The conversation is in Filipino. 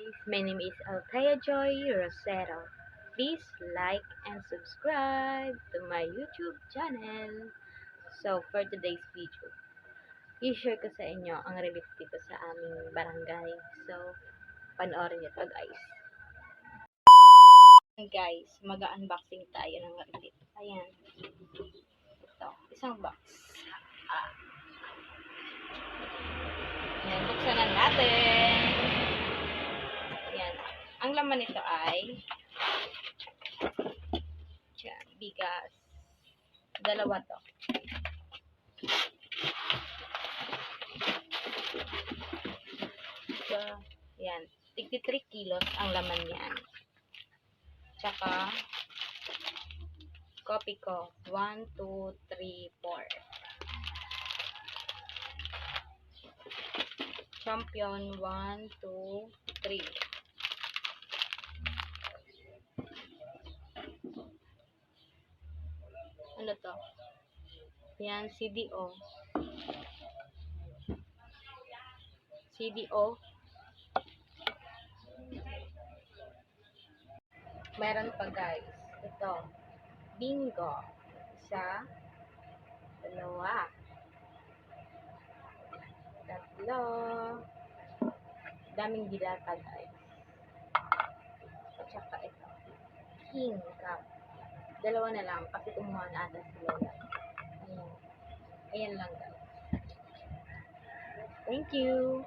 My name is Althea Joy Rosero. Please like and subscribe to my YouTube channel. So, for today's video, i-share ko sa inyo ang relief dito sa aming barangay. So, panoorin nyo to guys. Guys, mag-unboxing tayo ng relief. Ayan. Ito, isang box. Ayan, buksan na natin. Ayan. Ang laman nito ay bigas. Dalawa to. So, yan. 63 kilos ang laman niyan. Tsaka, copy ko. 1, 2, 3, 4. Champion, 1, 2, 3. Ano to? Yan, CDO. CDO. Meron pa guys. Ito. Bingo. Isa. Dalawa. Tatlo. Daming dilata guys. At saka ito. King Cup. Dalawa na lang kasi kumuha na ata si Lola. Ayan. Ayan lang guys. Thank you.